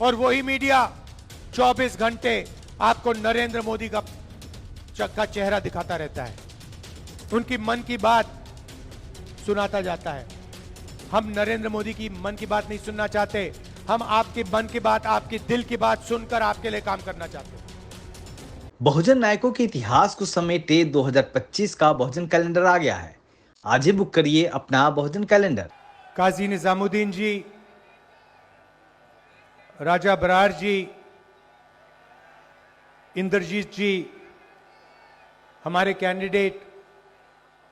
और वही मीडिया 24 घंटे आपको नरेंद्र मोदी का चेहरा दिखाता रहता है, उनकी मन की बात सुनाता जाता है। हम नरेंद्र मोदी की मन की बात नहीं सुनना चाहते, हम आपकी मन की बात, आपकी दिल की बात सुनकर आपके लिए काम करना चाहते हैं। बहुजन नायकों के इतिहास को समेटे 2025 का बहुजन कैलेंडर आ गया है। आज ही बुक करिए अपना बहुजन कैलेंडर। काजी निजामुद्दीन जी, राजा बरार जी, इंद्रजीत जी, हमारे कैंडिडेट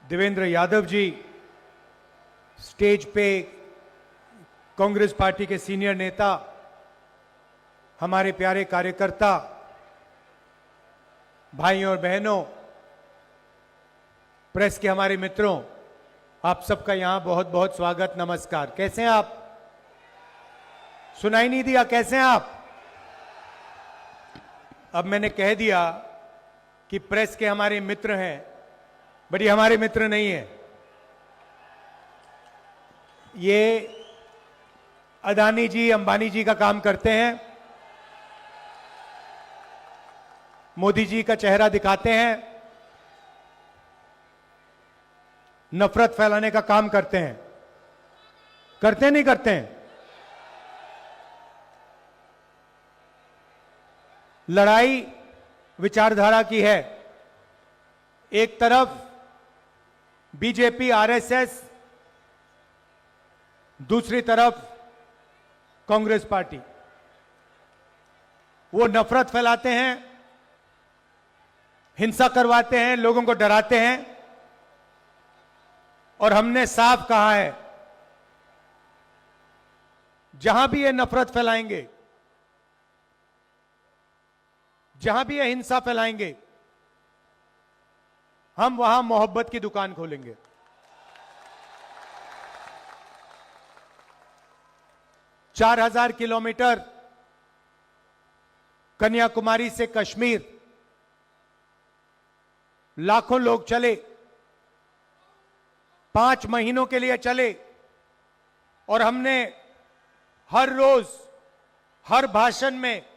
देवेंद्र यादव जी, स्टेज पे कांग्रेस पार्टी के सीनियर नेता, हमारे प्यारे कार्यकर्ता, भाइयों और बहनों, प्रेस के हमारे मित्रों, आप सबका यहां बहुत बहुत स्वागत, नमस्कार। कैसे हैं आप? सुनाई नहीं दिया, कैसे हैं आप? अब मैंने कह दिया कि प्रेस के हमारे मित्र हैं, बट ये हमारे मित्र नहीं है, ये अदानी जी, अंबानी जी का काम करते हैं, मोदी जी का चेहरा दिखाते हैं, नफरत फैलाने का काम करते हैं। करते नहीं करते हैं? लड़ाई विचारधारा की है। एक तरफ बीजेपी, आरएसएस, दूसरी तरफ कांग्रेस पार्टी। वो नफरत फैलाते हैं, हिंसा करवाते हैं, लोगों को डराते हैं, और हमने साफ कहा है, जहां भी ये नफरत फैलाएंगे, जहां भी ये हिंसा फैलाएंगे, हम वहां मोहब्बत की दुकान खोलेंगे। चार 4,000 किलोमीटर कन्याकुमारी से कश्मीर, लाखों लोग चले, 5 महीनों के लिए चले, और हमने हर रोज, हर भाषण में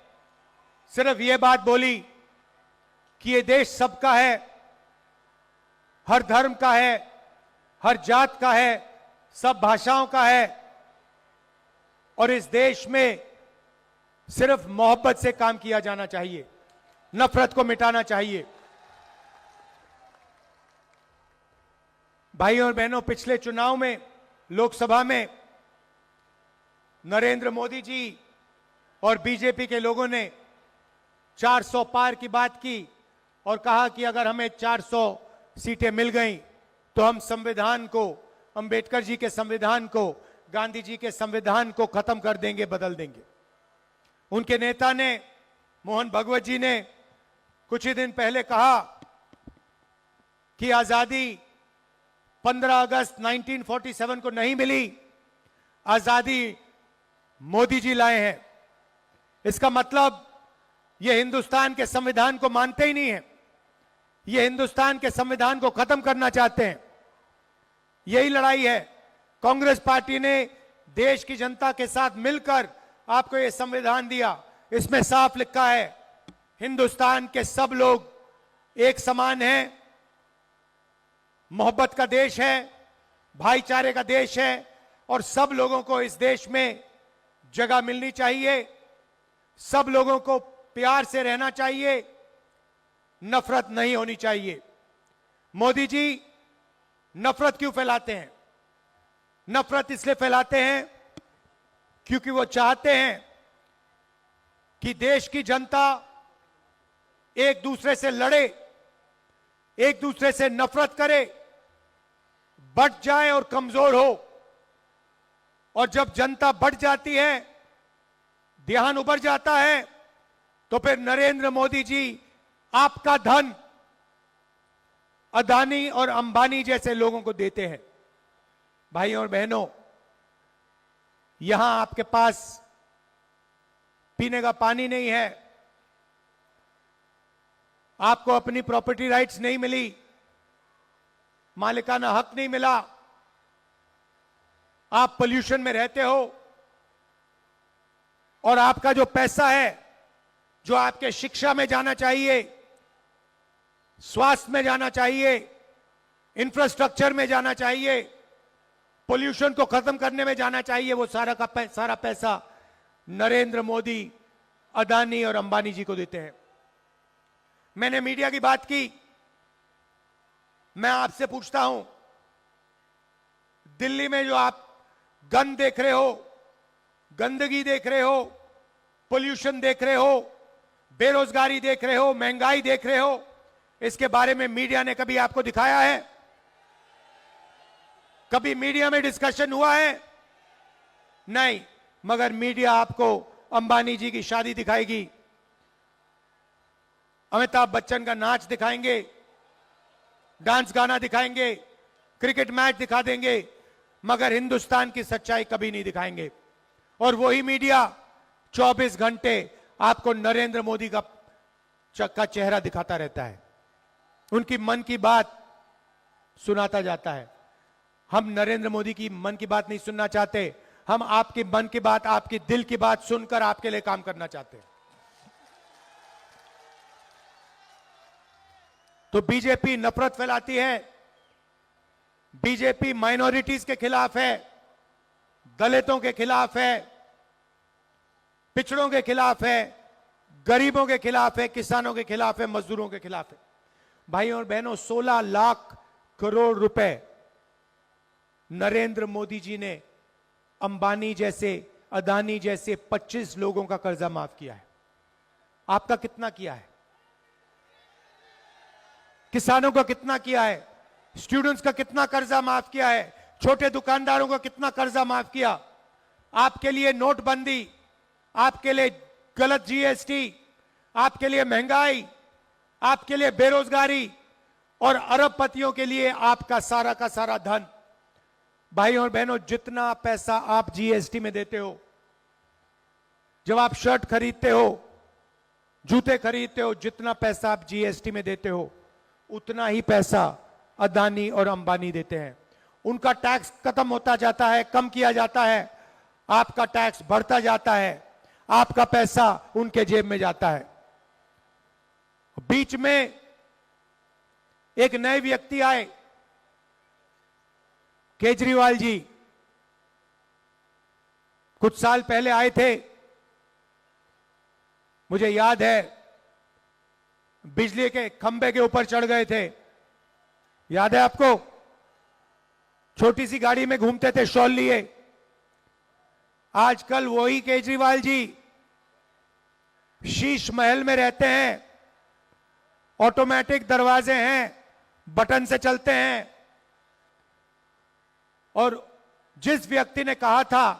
सिर्फ यह बात बोली कि यह देश सबका है, हर धर्म का है, हर जात का है, सब भाषाओं का है, और इस देश में सिर्फ मोहब्बत से काम किया जाना चाहिए, नफरत को मिटाना चाहिए। भाइयों और बहनों, पिछले चुनाव में, लोकसभा में, नरेंद्र मोदी जी और बीजेपी के लोगों ने 400 पार की बात की और कहा कि अगर हमें 400 सीटें मिल गई तो हम संविधान को, अंबेडकर जी के संविधान को, गांधी जी के संविधान को खत्म कर देंगे, बदल देंगे। उनके नेता ने, मोहन भगवत जी ने कुछ ही दिन पहले कहा कि आजादी 15 अगस्त 1947 को नहीं मिली, आजादी मोदी जी लाए हैं। इसका मतलब ये हिंदुस्तान के संविधान को मानते ही नहीं है, ये हिंदुस्तान के संविधान को खत्म करना चाहते हैं। यही लड़ाई है। कांग्रेस पार्टी ने देश की जनता के साथ मिलकर आपको ये संविधान दिया। इसमें साफ लिखा है, हिंदुस्तान के सब लोग एक समान हैं, मोहब्बत का देश है, भाईचारे का देश है, और सब लोगों को इस देश में जगह मिलनी चाहिए, सब लोगों को प्यार से रहना चाहिए, नफरत नहीं होनी चाहिए। मोदी जी नफरत क्यों फैलाते हैं? नफरत इसलिए फैलाते हैं क्योंकि वो चाहते हैं कि देश की जनता एक दूसरे से लड़े, एक दूसरे से नफरत करे, बढ़ जाए और कमजोर हो। और जब जनता बढ़ जाती है, ध्यान उबर जाता है, तो फिर नरेंद्र मोदी जी आपका धन अदानी और अंबानी जैसे लोगों को देते हैं। भाइयों और बहनों, यहां आपके पास पीने का पानी नहीं है, आपको अपनी प्रॉपर्टी राइट्स नहीं मिली, मालिकाना हक नहीं मिला, आप पोल्यूशन में रहते हो, और आपका जो पैसा है, जो आपके शिक्षा में जाना चाहिए, स्वास्थ्य में जाना चाहिए, इंफ्रास्ट्रक्चर में जाना चाहिए, पोल्यूशन को खत्म करने में जाना चाहिए, वो सारा पैसा नरेंद्र मोदी, अदानी और अंबानी जी को देते हैं। मैंने मीडिया की बात की, मैं आपसे पूछता हूं, दिल्ली में जो आप गंद देख रहे हो, गंदगी देख रहे हो, पोल्यूशन देख रहे हो, बेरोजगारी देख रहे हो, महंगाई देख रहे हो, इसके बारे में मीडिया ने कभी आपको दिखाया है? कभी मीडिया में डिस्कशन हुआ है? नहीं। मगर मीडिया आपको अंबानी जी की शादी दिखाएगी, अमिताभ बच्चन का नाच दिखाएंगे, डांस गाना दिखाएंगे, क्रिकेट मैच दिखा देंगे, मगर हिंदुस्तान की सच्चाई कभी नहीं दिखाएंगे। और वही मीडिया 24 घंटे आपको नरेंद्र मोदी का चेहरा दिखाता रहता है, उनकी मन की बात सुनाता जाता है। हम नरेंद्र मोदी की मन की बात नहीं सुनना चाहते, हम आपकी मन की बात, आपकी दिल की बात सुनकर आपके लिए काम करना चाहते हैं। तो बीजेपी नफरत फैलाती है, बीजेपी माइनॉरिटीज के खिलाफ है, दलितों के खिलाफ है, पिछड़ों के खिलाफ है, गरीबों के खिलाफ है, किसानों के खिलाफ है, मजदूरों के खिलाफ है। भाइयों और बहनों, 16 लाख करोड़ रुपए नरेंद्र मोदी जी ने अंबानी जैसे, अदानी जैसे 25 लोगों का कर्जा माफ किया है। आपका कितना किया है? किसानों का कितना किया है? स्टूडेंट्स का कितना कर्जा माफ किया है? छोटे दुकानदारों का कितना कर्जा माफ किया? आपके लिए नोटबंदी, आपके लिए गलत जीएसटी, आपके लिए महंगाई, आपके लिए बेरोजगारी और अरबपतियों के लिए आपका सारा का सारा धन। भाइयों और बहनों, जितना पैसा आप जीएसटी में देते हो, जब आप शर्ट खरीदते हो, जूते खरीदते हो, जितना पैसा आप जीएसटी में देते हो, उतना ही पैसा अदानी और अंबानी देते हैं। उनका टैक्स खत्म होता जाता है, कम किया जाता है, आपका टैक्स बढ़ता जाता है, आपका पैसा उनके जेब में जाता है। बीच में एक नए व्यक्ति आए, केजरीवाल जी, कुछ साल पहले आए थे, मुझे याद है, बिजली के खंभे के ऊपर चढ़ गए थे, याद है आपको? छोटी सी गाड़ी में घूमते थे शॉल लिए। आजकल वही केजरीवाल जी शीश महल में रहते हैं, ऑटोमेटिक दरवाजे हैं, बटन से चलते हैं। और जिस व्यक्ति ने कहा था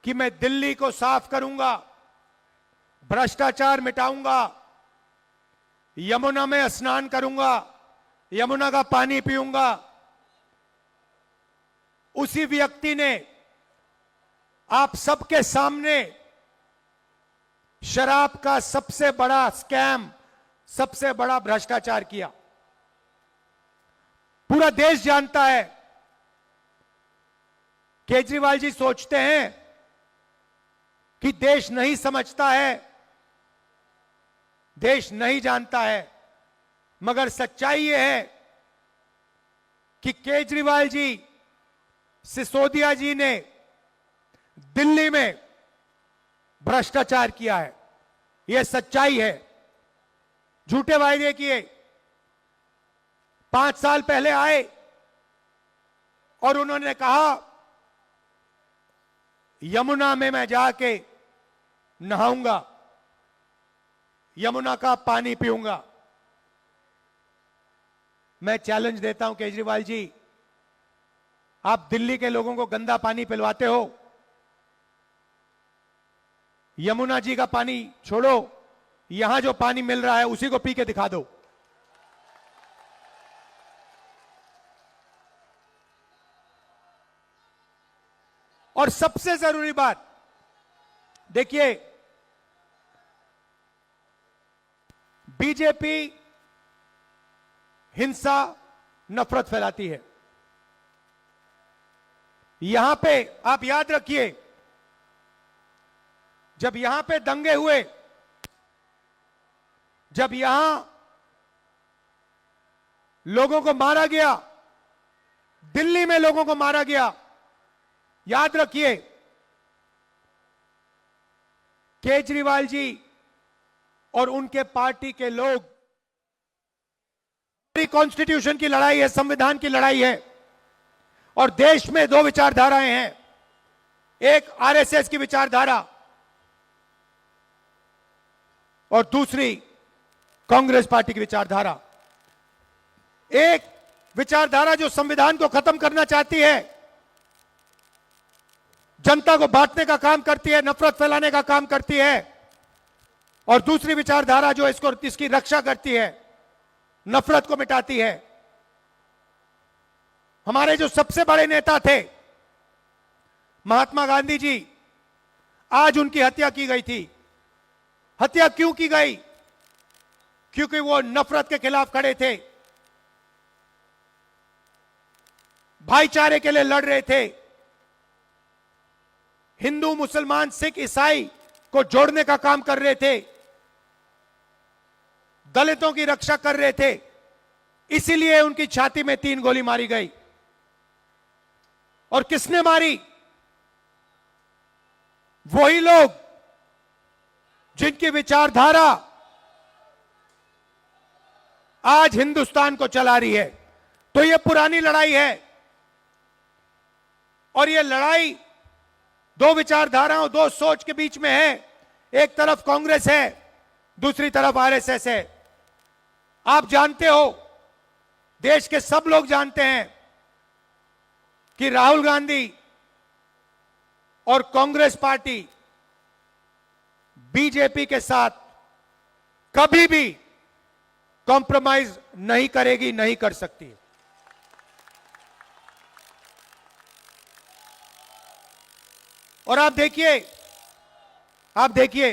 कि मैं दिल्ली को साफ करूंगा, भ्रष्टाचार मिटाऊंगा, यमुना में स्नान करूंगा, यमुना का पानी पीऊंगा, उसी व्यक्ति ने आप सबके सामने शराब का सबसे बड़ा स्कैम, सबसे बड़ा भ्रष्टाचार किया। पूरा देश जानता है। केजरीवाल जी सोचते हैं कि देश नहीं समझता है, देश नहीं जानता है, मगर सच्चाई यह है कि केजरीवाल जी, सिसोदिया जी ने दिल्ली में भ्रष्टाचार किया है। यह सच्चाई है। झूठे वायदे किए। 5 साल पहले आए और उन्होंने कहा यमुना में मैं जाके नहाऊंगा, यमुना का पानी पीऊंगा। मैं चैलेंज देता हूं केजरीवाल जी, आप दिल्ली के लोगों को गंदा पानी पिलवाते हो, यमुना जी का पानी छोड़ो, यहां जो पानी मिल रहा है उसी को पी के दिखा दो। और सबसे जरूरी बात देखिए, बीजेपी हिंसा, नफरत फैलाती है। यहां पे आप याद रखिए, जब यहां पे दंगे हुए, जब यहां लोगों को मारा गया, दिल्ली में लोगों को मारा गया, याद रखिए केजरीवाल जी और उनके पार्टी के लोग, कॉन्स्टिट्यूशन की लड़ाई है, संविधान की लड़ाई है। और देश में दो विचारधाराएं हैं, एक आरएसएस की विचारधारा और दूसरी कांग्रेस पार्टी की विचारधारा। एक विचारधारा जो संविधान को खत्म करना चाहती है, जनता को बांटने का काम करती है, नफरत फैलाने का काम करती है, और दूसरी विचारधारा जो इसकी रक्षा करती है, नफरत को मिटाती है। हमारे जो सबसे बड़े नेता थे महात्मा गांधी जी, आज उनकी हत्या की गई थी। हत्या क्यों की गई? क्योंकि वो नफरत के खिलाफ खड़े थे, भाईचारे के लिए लड़ रहे थे, हिंदू मुसलमान सिख ईसाई को जोड़ने का काम कर रहे थे, दलितों की रक्षा कर रहे थे। इसीलिए उनकी छाती में 3 गोली मारी गई। और किसने मारी? वही लोग जिनकी विचारधारा आज हिंदुस्तान को चला रही है। तो यह पुरानी लड़ाई है, और यह लड़ाई दो विचारधाराओं, दो सोच के बीच में है। एक तरफ कांग्रेस है, दूसरी तरफ आरएसएस है। आप जानते हो, देश के सब लोग जानते हैं कि राहुल गांधी और कांग्रेस पार्टी बीजेपी के साथ कभी भी कॉम्प्रोमाइज नहीं करेगी, नहीं कर सकती। और आप देखिए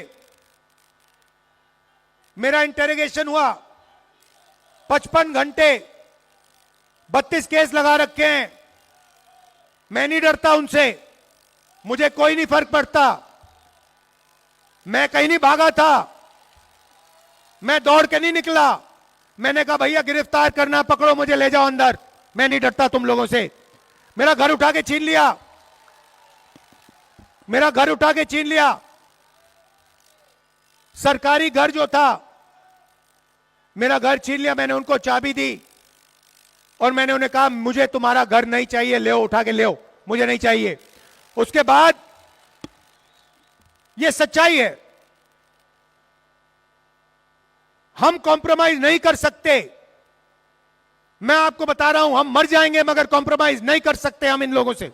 मेरा इंटेरोगेशन हुआ, 55 घंटे, 32 केस लगा रखे हैं। मैं नहीं डरता उनसे, मुझे कोई नहीं फर्क पड़ता। मैं कहीं नहीं भागा था, मैं दौड़ के नहीं निकला। मैंने कहा भैया गिरफ्तार करना, पकड़ो मुझे, ले जाओ अंदर। मैं नहीं डरता तुम लोगों से। मेरा घर उठा के छीन लिया, मेरा घर उठा के छीन लिया। सरकारी घर जो था, मेरा घर छीन लिया। मैंने उनको चाबी दी और मैंने उन्हें कहा मुझे तुम्हारा घर नहीं चाहिए, ले उठा के ले, मुझे नहीं चाहिए। उसके बाद यह सच्चाई है, हम कॉम्प्रोमाइज नहीं कर सकते। मैं आपको बता रहा हूं, हम मर जाएंगे मगर कॉम्प्रोमाइज नहीं कर सकते हम इन लोगों से।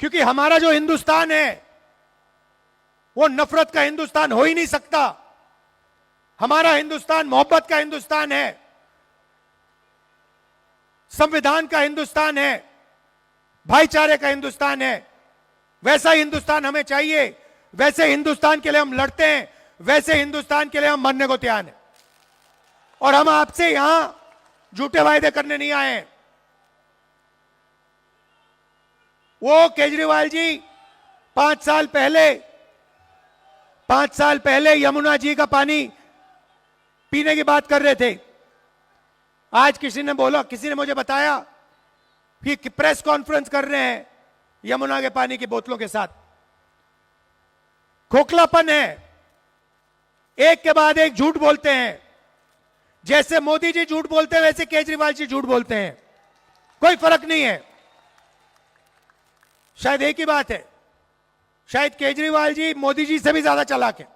क्योंकि हमारा जो हिंदुस्तान है वो नफरत का हिंदुस्तान हो ही नहीं सकता। हमारा हिंदुस्तान मोहब्बत का हिंदुस्तान है, संविधान का हिंदुस्तान है, भाईचारे का हिंदुस्तान है। वैसा ही हिंदुस्तान हमें चाहिए, वैसे हिंदुस्तान के लिए हम लड़ते हैं, वैसे हिंदुस्तान के लिए हम मरने को तैयार हैं। और हम आपसे यहां झूठे वायदे करने नहीं आए हैं। वो केजरीवाल जी 5 साल पहले यमुना जी का पानी पीने की बात कर रहे थे। आज किसी ने मुझे बताया कि प्रेस कॉन्फ्रेंस कर रहे हैं यमुना के पानी की बोतलों के साथ। खोखलापन है, एक के बाद एक झूठ बोलते हैं। जैसे मोदी जी झूठ बोलते हैं वैसे केजरीवाल जी झूठ बोलते हैं, कोई फर्क नहीं है। शायद एक ही बात है, शायद केजरीवाल जी मोदी जी से भी ज्यादा चालाक है।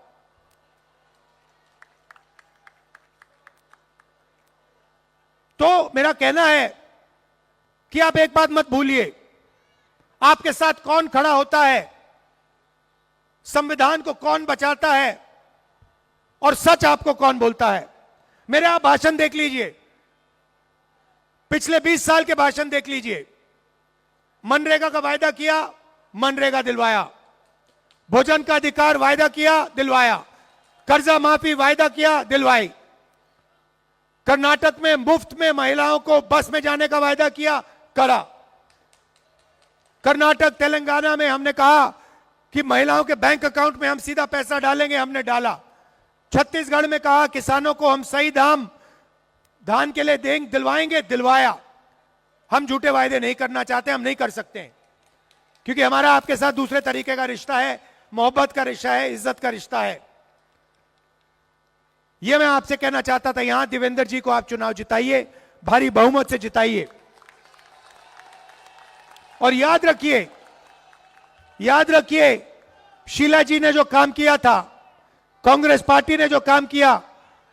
तो मेरा कहना है कि आप एक बात मत भूलिए, आपके साथ कौन खड़ा होता है, संविधान को कौन बचाता है और सच आपको कौन बोलता है। मेरे आप भाषण देख लीजिए, पिछले 20 साल के भाषण देख लीजिए। मनरेगा का वायदा किया, मनरेगा दिलवाया। भोजन का अधिकार वायदा किया, दिलवाया। कर्जा माफी वायदा किया, दिलवाई। कर्नाटक में मुफ्त में महिलाओं को बस में जाने का वायदा किया, करा। कर्नाटक तेलंगाना में हमने कहा कि महिलाओं के बैंक अकाउंट में हम सीधा पैसा डालेंगे, हमने डाला। छत्तीसगढ़ में कहा किसानों को हम सही दाम धान के लिए दिलवाएंगे, दिलवाया। हम झूठे वायदे नहीं करना चाहते, हम नहीं कर सकते हैं, क्योंकि हमारा आपके साथ दूसरे तरीके का रिश्ता है, मोहब्बत का रिश्ता है, इज्जत का रिश्ता है। यह मैं आपसे कहना चाहता था। यहां देवेंद्र जी को आप चुनाव जिताइए, भारी बहुमत से जिताइए। और याद रखिए शीला जी ने जो काम किया था, कांग्रेस पार्टी ने जो काम किया,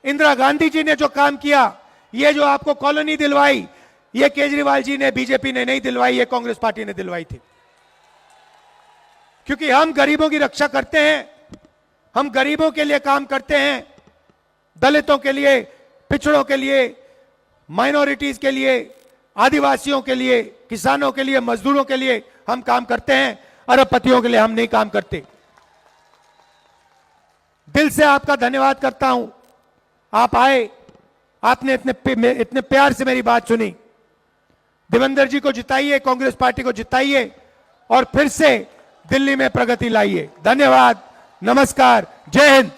इंदिरा गांधी जी ने जो काम किया, ये जो आपको कॉलोनी दिलवाई, ये केजरीवाल जी ने, बीजेपी ने नहीं दिलवाई, ये कांग्रेस पार्टी ने दिलवाई थी। क्योंकि हम गरीबों की रक्षा करते हैं, हम गरीबों के लिए काम करते हैं, दलितों के लिए, पिछड़ों के लिए, माइनॉरिटीज के लिए, आदिवासियों के लिए, किसानों के लिए, मजदूरों के लिए हम काम करते हैं। अरबपतियों के लिए हम नहीं काम करते। दिल से आपका धन्यवाद करता हूं। आप आए, आपने इतने प्यार से मेरी बात सुनी। देवेंद्र जी को जिताइए, कांग्रेस पार्टी को जिताइए और फिर से दिल्ली में प्रगति लाइए। धन्यवाद, नमस्कार, जय हिंद।